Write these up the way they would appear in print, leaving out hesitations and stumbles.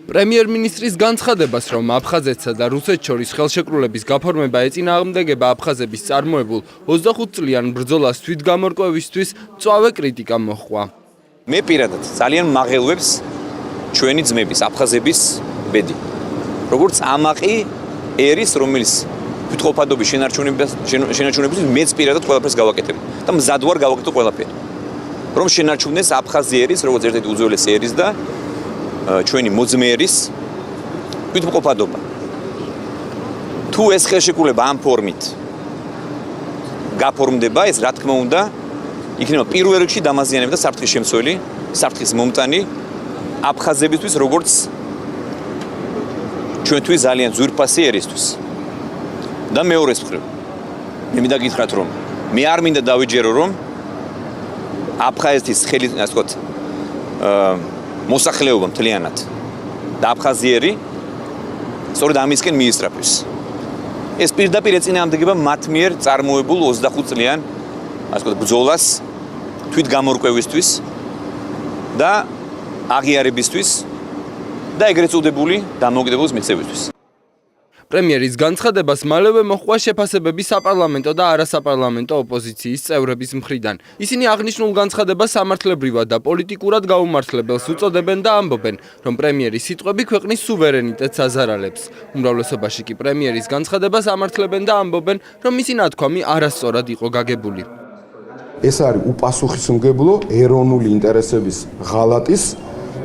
პრემიერ-მინისტრის განცხადებას, რომ აფხაზეთსა და რუსეთს შორის ხელშეკრულების გაფორმება ეწინააღმდეგება აფხაზების წარმოებულ 25 წლიან ბრძოლას თვითგამორკვევისთვის მწვავე კრიტიკა მოჰყვა. მე პირადად ძალიან მაღელვებს ჩვენი ძმების აფხაზების ბედი. როგორც ამაყი ერის, რომელიც თვითყოფადობის შენარჩუნებისთვის მეც პირადად ყველაფერს გავაკეთებ და მზად ვარ გავაკეთო ყველაფერი. რომ შენარჩუნდეს აფხაზი ერის, როგორც ერთ-ერთი უძველესი ერის და ჩვენი მოძმერის თვითმყოფადობა. თუ ეს ხელშეკრულება ამ ფორმით გაფორმდება, ეს რა თქმა უნდა იქნება პირველ რიგში დამაზიანებელი და საფრთხის შემცველი, საფრთხის მომტანი აფხაზებისთვის, როგორც ჩვენთვის ძალიან ძვირფასი ერისთვის. და მეორეს მხრივ მე მინდა გითხრათ, რომ მე არ მინდა დავიჯერო, რომ აფხაზეთის ხელი, ასე ვთქვათ, მოსახლეობა მთლიანად და აფხაზიერი სწორედ ამისკენ მიისწრაფვის. ეს პირდაპირ ეწინააღმდეგება მათ მიერ წარმოებულ 25 წლიან, ასე ვთქვათ, ბრძოლას თვითგამორკვევისთვის და აღიარებისთვის და ეგრეთ წოდებული დამოუკიდებლობის მიღწევისთვის. პრემიერის განცხადებას მალევე მოჰყვა შეფასებები საპარლამენტო და არასაპარლამენტო ოპოზიციის წევრების მხრიდან. ისინი აღნიშნულ განცხადებას სამართლებრივად და პოლიტიკურად გაუმართლებელს უწოდებენ და ამბობენ, რომ პრემიერის სიტყვები ქვეყნის სუვერენიტეტს აზარალებს. უმრავლესობაში კი პრემიერის განცხადებას ამართლებენ და ამბობენ, რომ მისი ნათქვამი არასწორად იყო გაგებული. ეს არის უპასუხისმგებლო ეროვნული ინტერესების ღალატის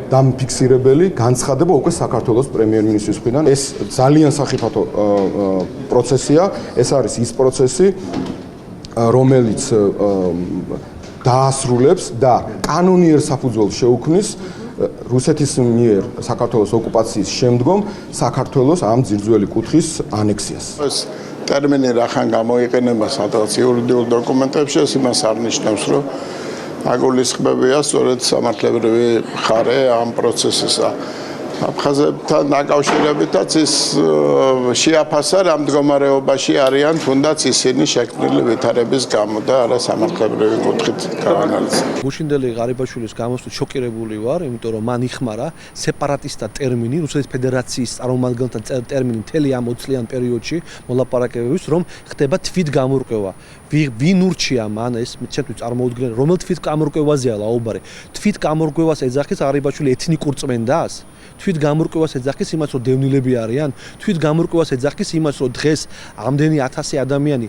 დამფიქსირებელი განცხადება უკვე საქართველოს პრემიერ-მინისტრის მხრიდან. ეს ძალიან სახიფათო პროცესია, ეს არის ის პროცესი, რომელიც დაასრულებს და კანონიერ საფუძველს შეუქმნის რუსეთის მიერ საქართველოს ოკუპაციის შემდგომ საქართველოს ამ ძირძველი კუთხის ანექსიას. ტერმინი რახან გამოიყენება სადღაც იურიდიულ დოკუმენტებში, ეს იმას არ ნიშნავს, რომ აგულისხმებია სწორედ სამართლებრივი მხარე ამ პროცესისა. აფხაზებთან დაკავშირებითაც ის შეაფასა რა მდგომარეობაში არიან, თუნდაც ისინი შექმნილი ვითარების გამო და არა სამართლებრივი კუთხით გაანალიზება. გუშინდელი ღარიბაშვილის გამოსვლით შოკირებული ვარ, იმიტომ რომ მან იხმარა სეპარატისტთა ტერმინი, რუსეთის ფედერაციის წარმომადგენელთა ტერმინი მთელი ამ 20 წლიან პერიოდში მოლაპარაკებების, რომ ხდება თვითგამორკვევა. ვინ ურჩია მან ეს ჩემთვის წარმოუდგენელი, რომელ თვითგამორკვევაზეა საუბარი? თვითგამორკვევას ეძახის ღარიბაშვილი ეთნიკურ წმენდას? თვითგამორკვევას ეძახის იმას, რომ დევნილები არიან? თვითგამორკვევას ეძახის იმას, რომ დღეს ამდენი 1000 ადამიანი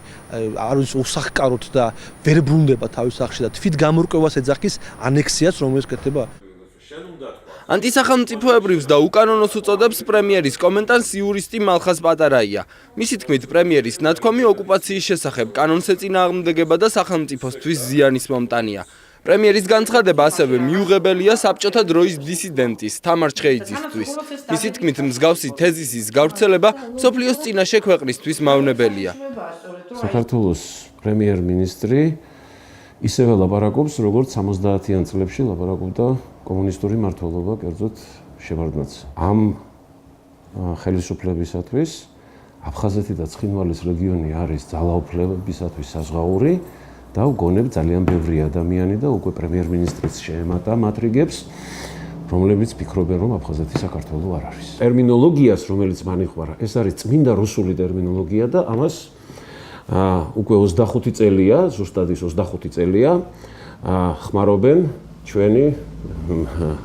არის უსახკაროდ და ვერ ბრუნდება თავის სახლში და თვითგამორკვევას ეძახის ანექსიას, რომელიც კეთდება? ანტისახელმწიფოებრივს და უკანონოს უწოდებს პრემიერის კომენტარს იურისტი მალხაზ პატარაია. მისი თქმით, პრემიერის ნათქვამი ოკუპაციის შესახებ კანონს ეწინააღმდეგება და სახელმწიფოსთვის ზიანის მომტანია. პრემიერის განცხადება ასევე მიუღებელია საბჭოთა დროის დისიდენტის თამარ ჩხეიძისთვის. მისი თქმით, მსგავსი თეზისის გავრცელება მსოფლიოს წინაშე ქვეყნისთვის მავნებელია. საქართველოს პრემიერ-მინისტრი ისევე ლაპარაკობს, როგორც 70-იან წლებში ლაპარაკობდა კომუნისტური მმართველობა, კერძოდ შევარდნაძე. ამ ხელისუფლებისათვის აფხაზეთი და ცხინვალის რეგიონი არის ძალაუფლებისათვის საზღაური და ვგონებ ძალიან ბევრი ადამიანი და უკვე პრემიერ-მინისტრიც შეემატა მათ რიგებს, რომლებიც ფიქრობენ, რომ აფხაზეთი საქართველო არ არის. ტერმინოლოგიას, რომელიც მანიხვარა, ეს არის წმინდა რუსული ტერმინოლოგია და ამას უკვე 25 წელია, ზუსტად ის 25 წელია ხმარობენ ჩვენი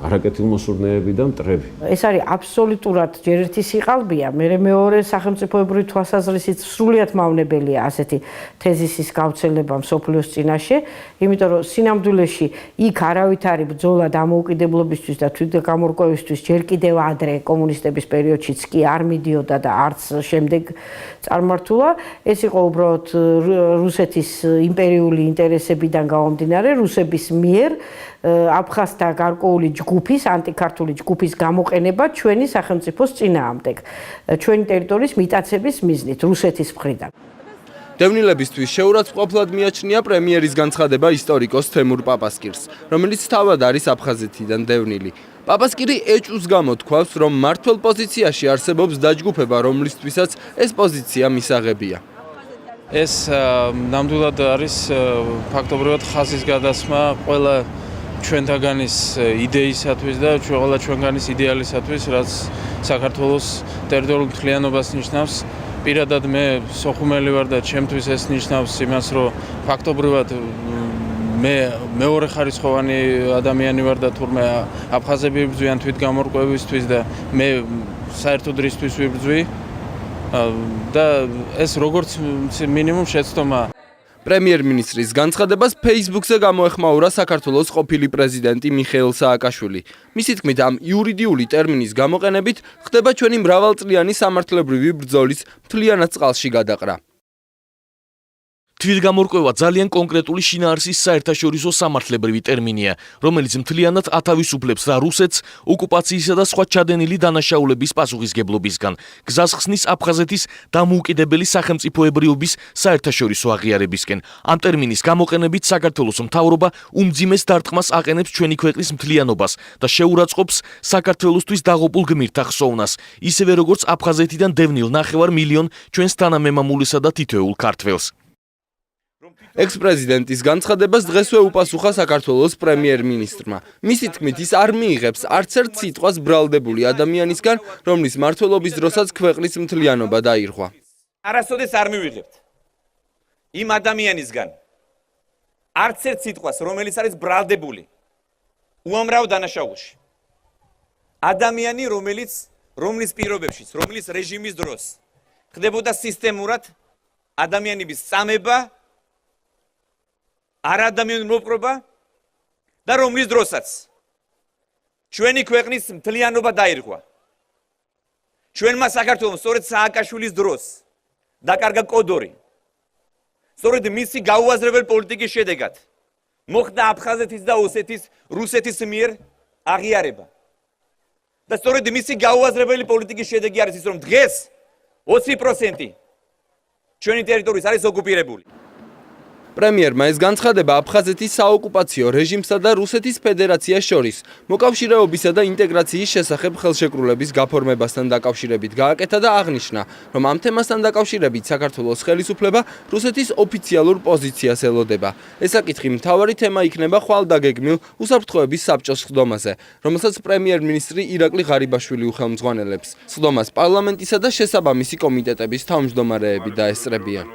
არაკეთილმოსურნეები და მტრები. ეს არის აბსოლუტურად ჯერ ერთი სიყალბეა, მეორე სახელმწიფოებრივი თვალსაზრისით სრულიად მავნებელია ასეთი თეზისის გავრცელება მსოფლიოს წინაშე, იმიტომ რომ სინამდვილეში იქ არავითარი ბრძოლა დამოუკიდებლობისთვის და თვითგამორკვევისთვის ჯერ კიდევ ადრე კომუნისტების პერიოდშიც კი არ მიდიოდა და არც შემდეგ წარმართულა. ეს იყო უბრალოდ რუსეთის იმპერიული ინტერესებიდან გამომდინარე, რუსების მიერ აფხაზთა გარკვეული ჯგუფის, ანტიქართული ჯგუფის გამოყენება ჩვენი სახელმწიფოს წინააღმდეგ, ჩვენი ტერიტორიის მიტაცების მიზნით რუსეთის მხრიდან. დევნილებისთვის შეურაცხმყოფლად მიაჩნია პრემიერის განცხადება ისტორიკოს თემურ პაპასკირს, რომელიც თავად არის აფხაზეთიდან დევნილი. პაპასკირი ეჭვს გამოთქვავს, რომ მმართველ პოზიციაში არსებობს დაჯგუფება, რომლისთვისაც ეს პოზიცია მისაღებია. ეს ნამდვილად არის ფაქტობრივად ხაზის გადასმა ყველა ჩვენთაგანის იდეისათვის და ყველა ჩვენგანის იდეალისათვის, რაც საქართველოს ტერიტორიულ მთლიანობას ნიშნავს. პირადად მე სოხუმელი ვარ და ჩემთვის ეს ნიშნავს იმას, რომ ფაქტობრივად მე მეორე ხარისხოვანი ადამიანი ვარ და თურმე აფხაზები ვიბრძვიან თვითგამორკვევისთვის და მე საერთოდ რისთვის ვიბრძვი და ეს როგორც მინიმუმ შეცდომა. პრემიერ-მინისტრის განცხადებას Facebook-ზე გამოეხმაურა საქართველოს ყოფილი პრეზიდენტი მიხეილ სააკაშვილი. მისი თქმით, ამ იურიდიული ტერმინის გამოყენებით ხდება ჩვენი მრავალწლიანი სამართლებრივი ბრძოლის მთლიანად წყალში გადაყრა. თვითგამორკვევა ძალიან კონკრეტული შინაარსის საერთაშორისო სამართლებრივი ტერმინია, რომელიც მთლიანად ათავისუფლებს რა რუსეთს ოკუპაციისა და სხვა ჩადენილი დანაშაულების პასუხისგებლობისგან, გზას ხსნის აფხაზეთის დამოუკიდებელი სახელმწიფოებრიობის საერთაშორისო აღიარებისკენ. ამ ტერმინის გამოყენებით საქართველოს მთავრობა უმძიმეს დარტყმას აყენებს ჩვენი ქვეყნის მთლიანობას და შეურაცხყოფს საქართველოსთვის დაღუპულ გმირთა ხსოვნას, ისევე როგორც აფხაზეთიდან დევნილ 9 მილიონ ჩვენს თანამემამულესა და თითოეულ ქართველს. ექს-პრეზიდენტის განცხადებას დღესვე უპასუხა საქართველოს პრემიერ-მინისტრმა. მისი თქმით, ის არ მიიღებს არც ერთ სიტყვას ბრალდებული ადამიანისგან, რომლის მმართველობის დროსაც ქვეყნის მთლიანობა დაირღვა. არასოდეს არ მივიღებთ იმ ადამიანისგან არც ერთ სიტყვას, რომელიც არის ბრალდებული უამრავ დანაშაულში. ადამიანი, რომლის პირობებშიც, რომლის რეჟიმის დროს ხდებოდა სისტემურად ადამიანების წამება, არადამიანური მოპყრობა და რომლის დროსაც ჩვენი ქვეყნის მთლიანობა დაირღვა. ჩვენმა საქართველოს სწორედ სააკაშვილის დროს დაკარგა კოდორი. სწორედ მისი გაუაზრებელი პოლიტიკის შედეგად მოხდა აფხაზეთის და ოსეთის რუსეთის მიერ აღიარება. და სწორედ მისი გაუაზრებელი პოლიტიკის შედეგი არის ის, რომ დღეს 20% ჩვენი ტერიტორიის არის ოკუპირებული. პრემიერმა ეს განცხადება აფხაზეთის საოკუპაციო რეჟიმსა და რუსეთის ფედერაციას შორის მოკავშირეობისა და ინტეგრაციის შესახებ ხელშეკრულების გაფორმებასთან დაკავშირებით გააკეთა და აღნიშნა, რომ ამ თემასთან დაკავშირებით საქართველოს ხელისუფლება რუსეთის ოფიციალურ პოზიციას ელოდება. ეს საკითხი მთავარი თემა იქნება ხვალ დაგეგმილ უსაფრთხოების საბჭოს სხდომაზე, რომელსაც პრემიერ-მინისტრი ირაკლი ღარიბაშვილი უხელმძღვანელებს. სხდომას პარლამენტისა და შესაბამისი კომიტეტების თავმჯდომარეები დაესწრებიან.